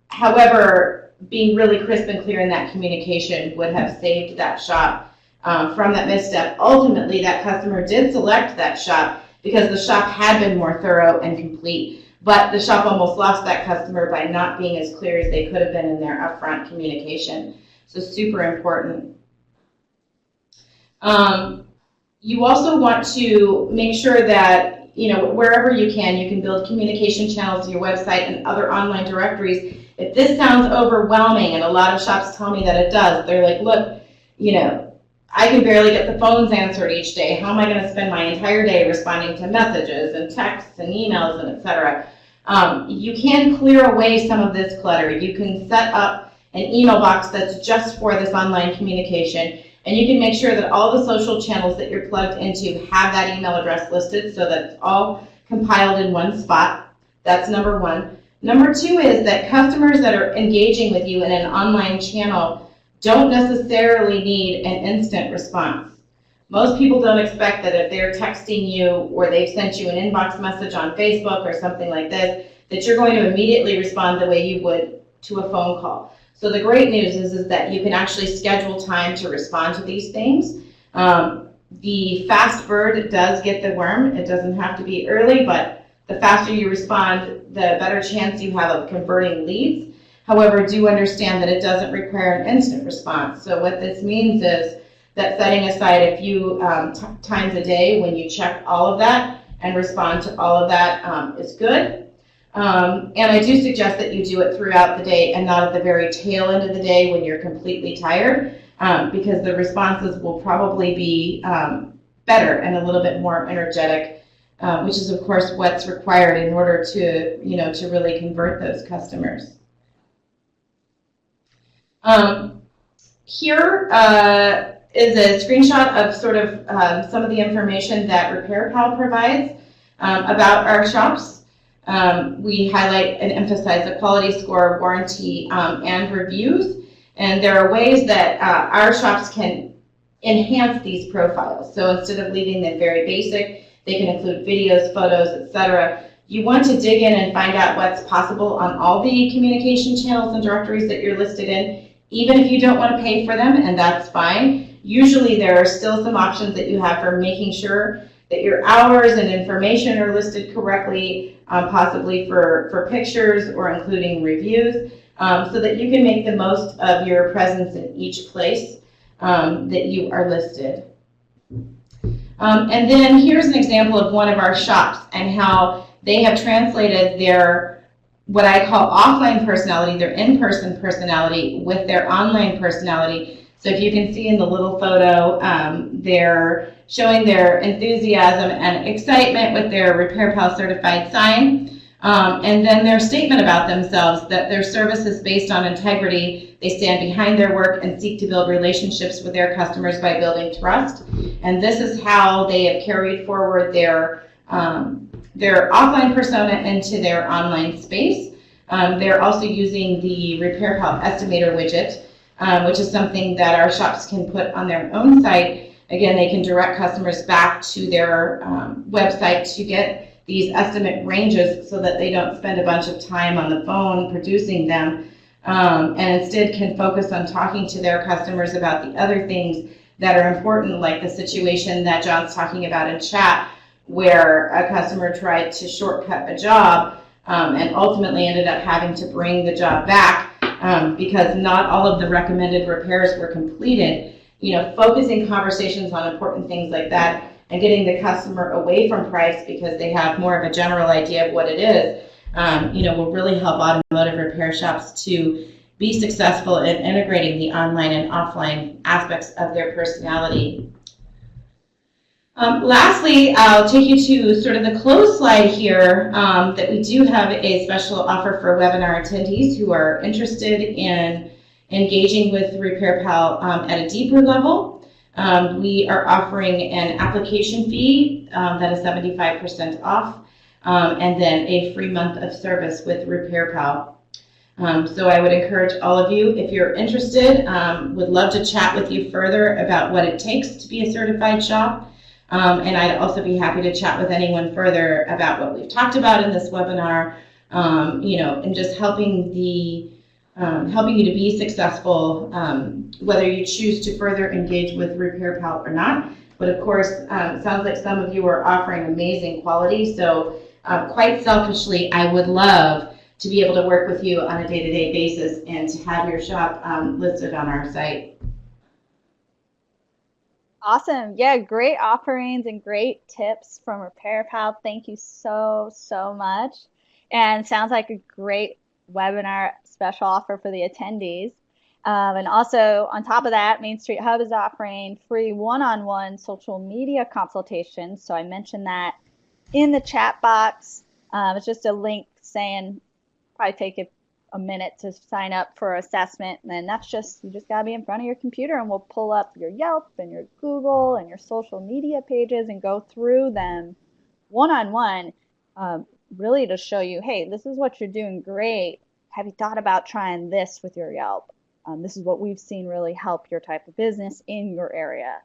However, being really crisp and clear in that communication would have saved that shop from that misstep. Ultimately, that customer did select that shop because the shop had been more thorough and complete, but the shop almost lost that customer by not being as clear as they could have been in their upfront communication. So super important. You also want to make sure that wherever you can build communication channels to your website and other online directories. If this sounds overwhelming, and a lot of shops tell me that it does, they're like, look, I can barely get the phones answered each day. How am I going to spend my entire day responding to messages and texts and emails and etc.? You can clear away some of this clutter. You can set up an email box that's just for this online communication. And you can make sure that all the social channels that you're plugged into have that email address listed so that it's all compiled in one spot. That's number 1. Number 2 is that customers that are engaging with you in an online channel don't necessarily need an instant response. Most people don't expect that if they're texting you or they've sent you an inbox message on Facebook or something like this, that you're going to immediately respond the way you would to a phone call. So the great news is that you can actually schedule time to respond to these things. The fast bird does get the worm. It doesn't have to be early, but the faster you respond, the better chance you have of converting leads. However, do understand that it doesn't require an instant response. So what this means is that setting aside a few times a day when you check all of that and respond to all of that is good. And I do suggest that you do it throughout the day and not at the very tail end of the day when you're completely tired, because the responses will probably be better and a little bit more energetic, which is of course what's required in order to really convert those customers. Here is a screenshot of sort of some of the information that RepairPal provides about our shops. We highlight and emphasize the quality score, warranty, and reviews. And there are ways that our shops can enhance these profiles. So instead of leaving them very basic, they can include videos, photos, etc. You want to dig in and find out what's possible on all the communication channels and directories that you're listed in, even if you don't want to pay for them, and that's fine. Usually there are still some options that you have for making sure that your hours and information are listed correctly, possibly for pictures or including reviews, so that you can make the most of your presence in each place that you are listed. And then here's an example of one of our shops and how they have translated their, what I call offline personality, their in-person personality, with their online personality. So if you can see in the little photo, they're showing their enthusiasm and excitement with their RepairPal certified sign, and then their statement about themselves, that their service is based on integrity. They stand behind their work and seek to build relationships with their customers by building trust. And this is how they have carried forward their offline persona into their online space. They're also using the RepairPal estimator widget, which is something that our shops can put on their own site. Again, they can direct customers back to their website to get these estimate ranges so that they don't spend a bunch of time on the phone producing them, and instead can focus on talking to their customers about the other things that are important, like the situation that John's talking about in chat, where a customer tried to shortcut a job and ultimately ended up having to bring the job back because not all of the recommended repairs were completed. Focusing conversations on important things like that and getting the customer away from price because they have more of a general idea of what it is, will really help automotive repair shops to be successful in integrating the online and offline aspects of their personality. Lastly, I'll take you to sort of the close slide here, that we do have a special offer for webinar attendees who are interested in engaging with RepairPal at a deeper level. We are offering an application fee that is 75% off, and then a free month of service with RepairPal. So I would encourage all of you, if you're interested, would love to chat with you further about what it takes to be a certified shop. And I'd also be happy to chat with anyone further about what we've talked about in this webinar, and just helping you to be successful, whether you choose to further engage with RepairPal or not. But of course, it sounds like some of you are offering amazing quality. So quite selfishly, I would love to be able to work with you on a day-to-day basis and to have your shop listed on our site. Awesome. Yeah, great offerings and great tips from RepairPal. Thank you so, so much. And sounds like a great webinar special offer for the attendees. And also, on top of that, Main Street Hub is offering free one-on-one social media consultations. So I mentioned that in the chat box. It's just a link saying, probably take a minute to sign up for assessment, and then you just gotta be in front of your computer, and we'll pull up your Yelp and your Google and your social media pages and go through them one-on-one, really to show you, hey, this is what you're doing great. Have you thought about trying this with your Yelp? This is what we've seen really help your type of business in your area,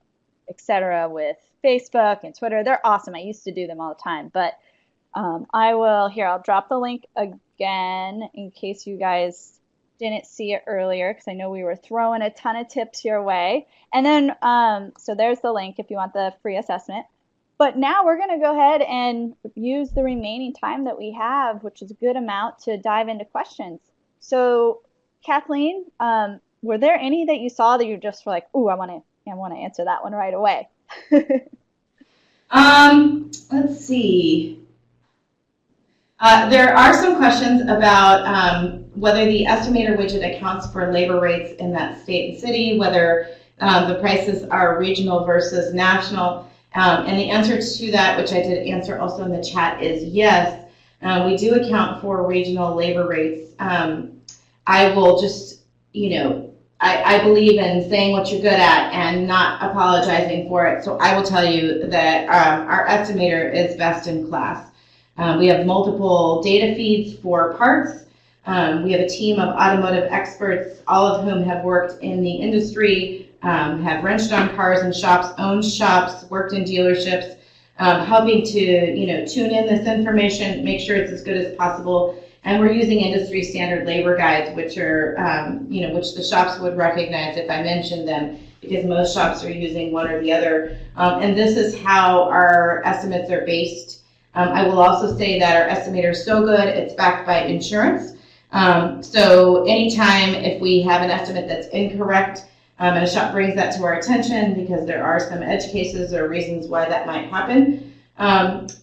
etc. With Facebook and Twitter. They're awesome. I used to do them all the time, but I'll drop the link again in case you guys didn't see it earlier, because I know we were throwing a ton of tips your way. And then, so there's the link if you want the free assessment. But now we're going to go ahead and use the remaining time that we have, which is a good amount, to dive into questions. So, Kathleen, were there any that you saw that you just were like, ooh, I want to answer that one right away? Let's see. There are some questions about whether the estimator widget accounts for labor rates in that state and city, whether the prices are regional versus national. And the answer to that, which I did answer also in the chat, is yes. We do account for regional labor rates. I will just, I believe in saying what you're good at and not apologizing for it. So I will tell you that our estimator is best in class. We have multiple data feeds for parts. We have a team of automotive experts, all of whom have worked in the industry, have wrenched on cars in shops, owned shops, worked in dealerships, helping to tune in this information, make sure it's as good as possible. And we're using industry standard labor guides, which are which the shops would recognize if I mentioned them, because most shops are using one or the other. And this is how our estimates are based. I will also say that our estimator is so good, it's backed by insurance. So anytime if we have an estimate that's incorrect, and a shop brings that to our attention, because there are some edge cases or reasons why that might happen,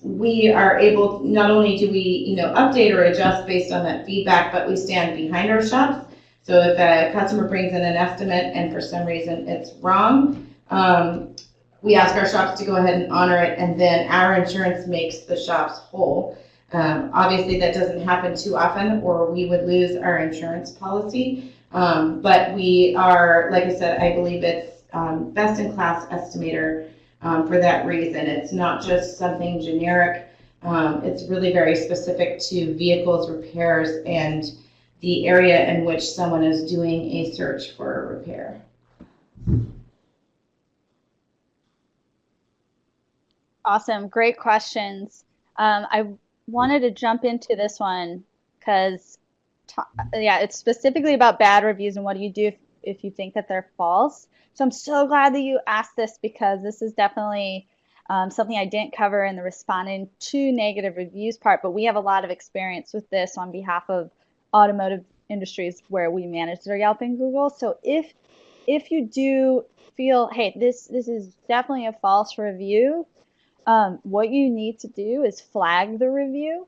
we are able, not only do we update or adjust based on that feedback, but we stand behind our shops. So if a customer brings in an estimate and for some reason it's wrong, we ask our shops to go ahead and honor it, and then our insurance makes the shops whole. Obviously that doesn't happen too often, or we would lose our insurance policy. But we are, like I said, I believe it's best in class estimator for that reason. It's not just something generic. It's really very specific to vehicles, repairs, and the area in which someone is doing a search for a repair. Awesome, great questions. I wanted to jump into this one because, it's specifically about bad reviews and what do you do if you think that they're false. So I'm so glad that you asked this, because this is definitely something I didn't cover in the responding to negative reviews part, but we have a lot of experience with this on behalf of automotive industries where we manage their Yelp and Google. So if you do feel, hey, this is definitely a false review, what you need to do is flag the review.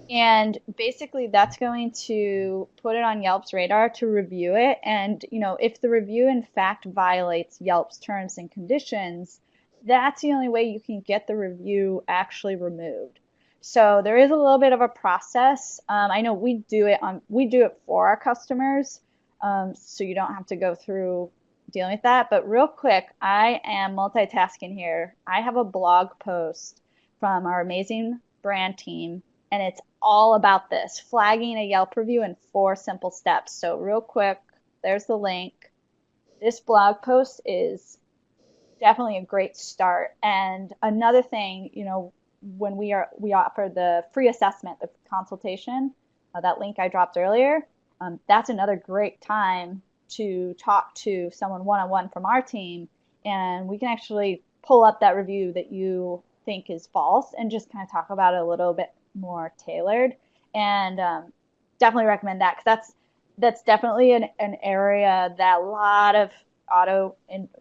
And basically that's going to put it on Yelp's radar to review it. And, if the review in fact violates Yelp's terms and conditions, that's the only way you can get the review actually removed. So there is a little bit of a process. I know we do it for our customers, so you don't have to go through dealing with that. But real quick, I am multitasking here. I have a blog post from our amazing brand team, and it's all about this, flagging a Yelp review in 4 simple steps. So real quick, there's the link. This blog post is definitely a great start. And another thing, when we offer the free assessment, the consultation, that link I dropped earlier, that's another great time to talk to someone one-on-one from our team, and we can actually pull up that review that you think is false and just kind of talk about it a little bit more tailored. And definitely recommend that, because that's definitely an area that a lot of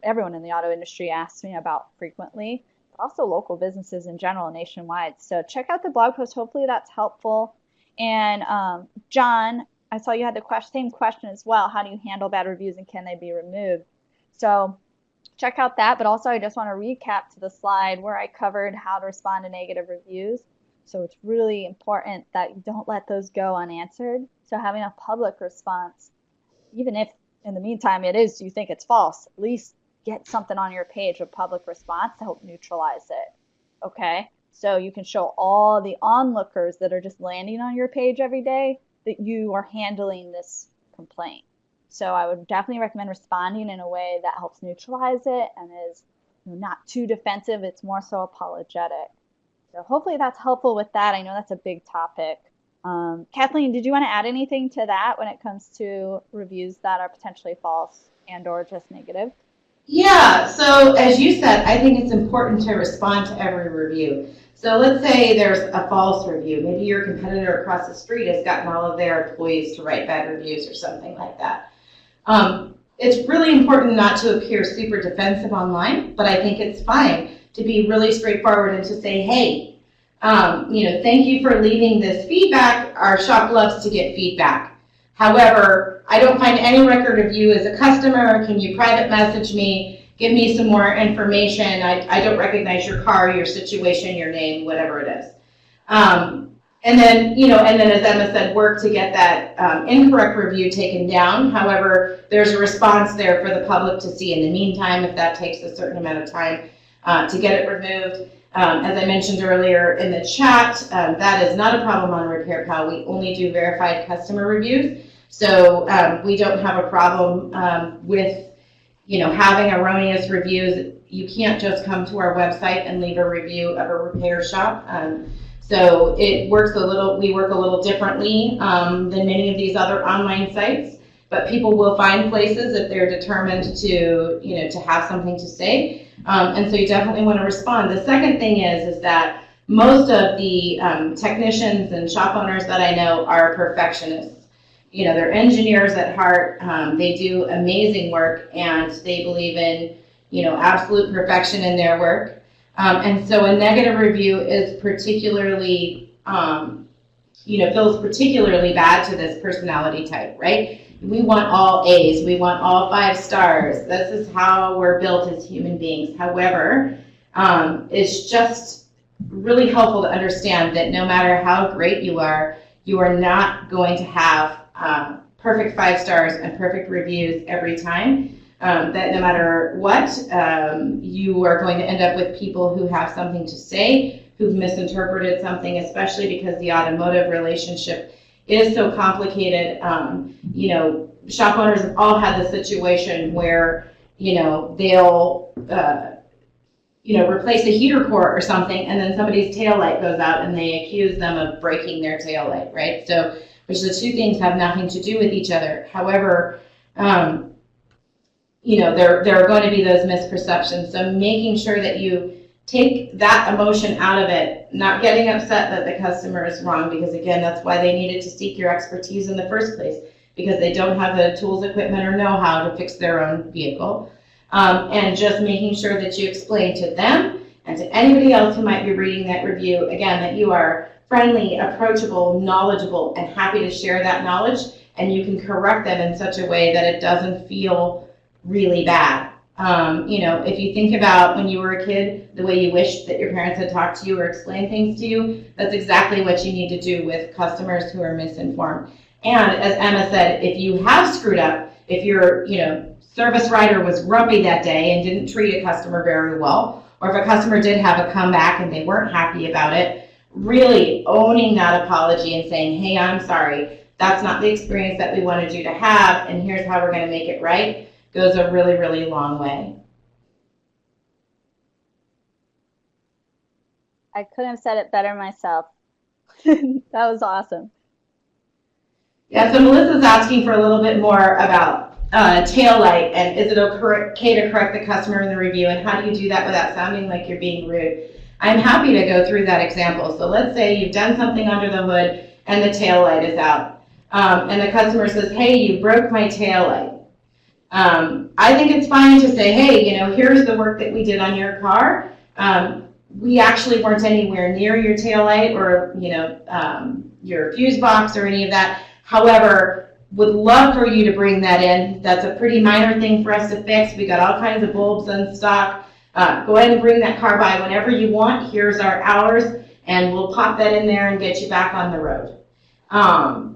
everyone in the auto industry asks me about frequently, but also local businesses in general nationwide. So check out the blog post. Hopefully that's helpful. And John, I saw you had the same question as well. How do you handle bad reviews and can they be removed? So check out that. But also I just want to recap to the slide where I covered how to respond to negative reviews. So it's really important that you don't let those go unanswered. So having a public response, even if in the meantime you think it's false, at least get something on your page, a public response, to help neutralize it. Okay? So you can show all the onlookers that are just landing on your page every day that you are handling this complaint. So I would definitely recommend responding in a way that helps neutralize it and is not too defensive. It's more so apologetic. So hopefully that's helpful with that. I know that's a big topic. Kathleen, did you want to add anything to that when it comes to reviews that are potentially false and or just negative? Yeah, so as you said, I think it's important to respond to every review. So let's say there's a false review. Maybe your competitor across the street has gotten all of their employees to write bad reviews or something like that. It's really important not to appear super defensive online, but I think it's fine to be really straightforward and to say, hey, thank you for leaving this feedback. Our shop loves to get feedback. However, I don't find any record of you as a customer. Can you private message me? Give me some more information. I don't recognize your car, your situation, your name, whatever it is. And then as Emma said, work to get that incorrect review taken down. However, there's a response there for the public to see in the meantime if that takes a certain amount of time to get it removed. As I mentioned earlier in the chat, that is not a problem on RepairPal. We only do verified customer reviews. So we don't have a problem with having erroneous reviews. You can't just come to our website and leave a review of a repair shop. So we work a little differently than many of these other online sites, but people will find places if they're determined to have something to say. And so you definitely want to respond. The second thing is that most of the technicians and shop owners that I know are perfectionists. They're engineers at heart. They do amazing work, and they believe in, absolute perfection in their work. And so a negative review is particularly, feels particularly bad to this personality type, right? We want all A's. We want all 5 stars. This is how we're built as human beings. However, it's just really helpful to understand that no matter how great you are not going to have perfect 5 stars and perfect reviews every time. That no matter what, you are going to end up with people who have something to say, who've misinterpreted something, especially because the automotive relationship is so complicated. Shop owners have all had the situation where, they'll, replace a heater core or something, and then somebody's taillight goes out and they accuse them of breaking their taillight, right? So, which the two things have nothing to do with each other. However, there are going to be those misperceptions. So making sure that you take that emotion out of it, not getting upset that the customer is wrong, because again, that's why they needed to seek your expertise in the first place. because they don't have the tools, equipment, or know-how to fix their own vehicle. And just making sure that you explain to them and to anybody else who might be reading that review, again, that you are friendly, approachable, knowledgeable, and happy to share that knowledge, and you can correct them in such a way that it doesn't feel really bad. If you think about when you were a kid, the way you wished that your parents had talked to you or explained things to you, that's exactly what you need to do with customers who are misinformed. And as Emma said, if you have screwed up, if your service writer was grumpy that day and didn't treat a customer very well, or if a customer did have a comeback and they weren't happy about it, really owning that apology and saying, hey, I'm sorry, that's not the experience that we wanted you to have, and here's how we're going to make it right, goes a really, really long way. I couldn't have said it better myself. That was awesome. Yeah, so Melissa's asking for a little bit more about tail light, and is it okay to correct the customer in the review, and how do you do that without sounding like you're being rude? I'm happy to go through that example. So let's say you've done something under the hood and the tail light is out, and the customer says, hey, you broke my tail light. I think it's fine to say, hey, here's the work that we did on your car. We actually weren't anywhere near your taillight or, your fuse box or any of that. However, would love for you to bring that in. That's a pretty minor thing for us to fix. We got all kinds of bulbs in stock. Go ahead and bring that car by whenever you want. Here's our hours, and we'll pop that in there and get you back on the road. I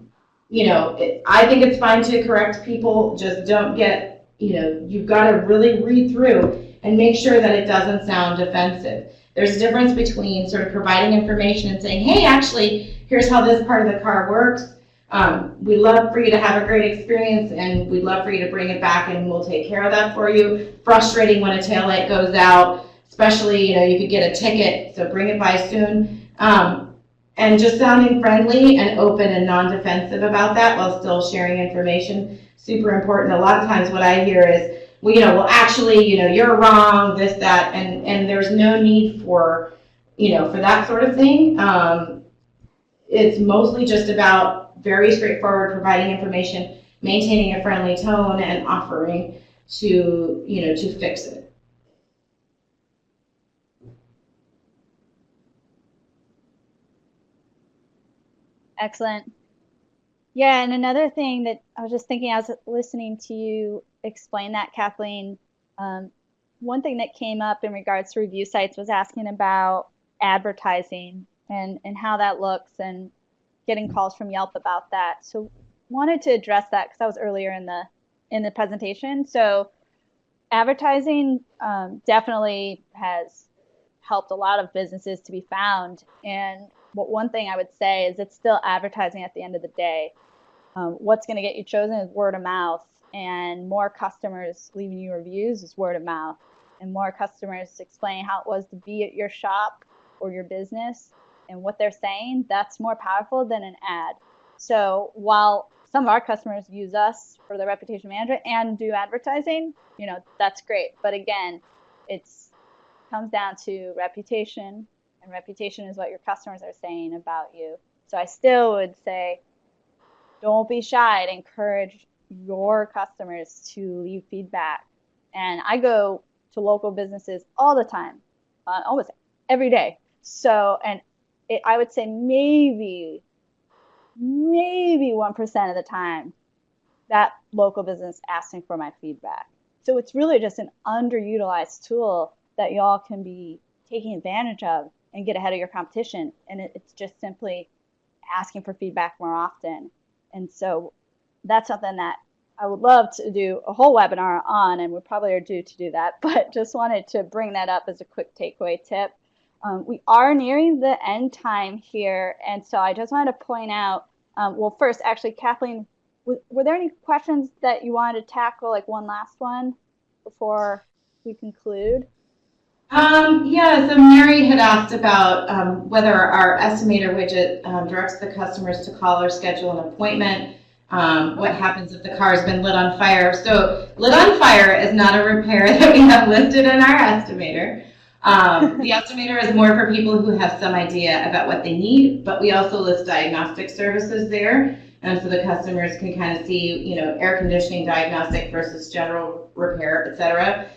think it's fine to correct people. Just don't get, you've got to really read through and make sure that it doesn't sound offensive. There's a difference between sort of providing information and saying, hey, actually, here's how this part of the car works. We'd love for you to have a great experience, and we'd love for you to bring it back, and we'll take care of that for you. Frustrating when a taillight goes out, especially, you could get a ticket, so bring it by soon. And just sounding friendly and open and non-defensive about that while still sharing information, super important. A lot of times what I hear is, well, actually, you're wrong, this, that, and there's no need for, for that sort of thing. It's mostly just about very straightforward, providing information, maintaining a friendly tone, and offering to, to fix it. Excellent. Yeah, and another thing that I was just thinking, I was listening to you explain that, Kathleen. One thing that came up in regards to review sites was asking about advertising and how that looks, and getting calls from Yelp about that. So wanted to address that because that was earlier in the presentation. So advertising definitely has helped a lot of businesses to be found. And one thing I would say is it's still advertising at the end of the day. What's going to get you chosen is word of mouth, and more customers leaving you reviews is word of mouth, and more customers explaining how it was to be at your shop or your business and what they're saying, that's more powerful than an ad. So while some of our customers use us for their reputation management and do advertising, that's great. But again, it comes down to reputation, and reputation is what your customers are saying about you. So I still would say, don't be shy to encourage your customers to leave feedback. And I go to local businesses all the time, almost every day. So, and I would say maybe 1% of the time that local business asking for my feedback. So it's really just an underutilized tool that y'all can be taking advantage of and get ahead of your competition. And it's just simply asking for feedback more often. And so that's something that I would love to do a whole webinar on, and we probably are due to do that, but just wanted to bring that up as a quick takeaway tip. We are nearing the end time here, and so I just wanted to point out, well, first, actually, Kathleen, were there any questions that you wanted to tackle, like one last one before we conclude? Yeah, so Mary had asked about whether our estimator widget directs the customers to call or schedule an appointment. What happens if the car has been lit on fire? So lit on fire is not a repair that we have listed in our estimator. The estimator is more for people who have some idea about what they need, but we also list diagnostic services there. so the customers can kind of see, air conditioning diagnostic versus general repair, etc.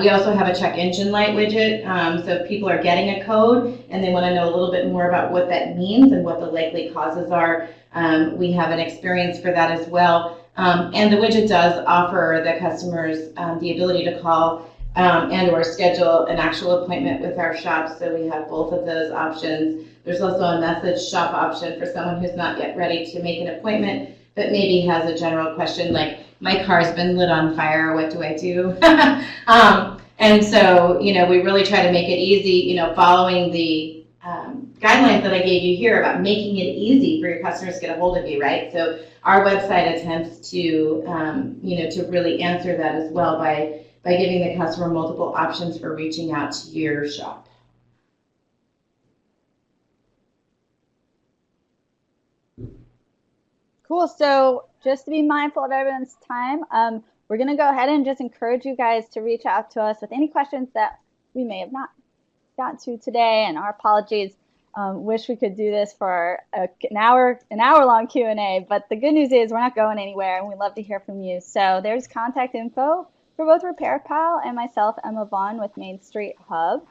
We also have a check engine light widget, so if people are getting a code and they want to know a little bit more about what that means and what the likely causes are, we have an experience for that as well. And the widget does offer the customers the ability to call and or schedule an actual appointment with our shop, so we have both of those options. There's also a message shop option for someone who's not yet ready to make an appointment, but maybe has a general question like, my car's been lit on fire, what do I do? And so, we really try to make it easy, following the guidelines that I gave you here about making it easy for your customers to get a hold of you, right? So our website attempts to, to really answer that as well by giving the customer multiple options for reaching out to your shop. Cool. So just to be mindful of everyone's time, we're going to go ahead and just encourage you guys to reach out to us with any questions that we may have not gotten to today. And our apologies. Wish we could do this for an hour long Q&A. But the good news is we're not going anywhere, and we'd love to hear from you. So there's contact info for both RepairPal and myself, Emma Vaughn, with Main Street Hub.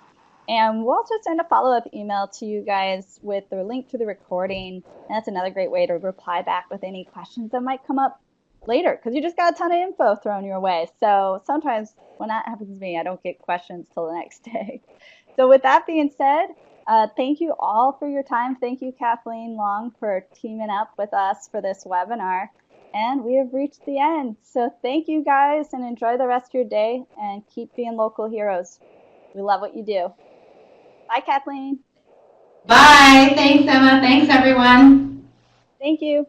And we'll also send a follow-up email to you guys with the link to the recording. And that's another great way to reply back with any questions that might come up later, because you just got a ton of info thrown your way. So sometimes when that happens to me, I don't get questions till the next day. So with that being said, thank you all for your time. Thank you, Kathleen Long, for teaming up with us for this webinar. And we have reached the end. So thank you guys, and enjoy the rest of your day, and keep being local heroes. We love what you do. Bye, Kathleen. Bye. Thanks, Emma. Thanks, everyone. Thank you.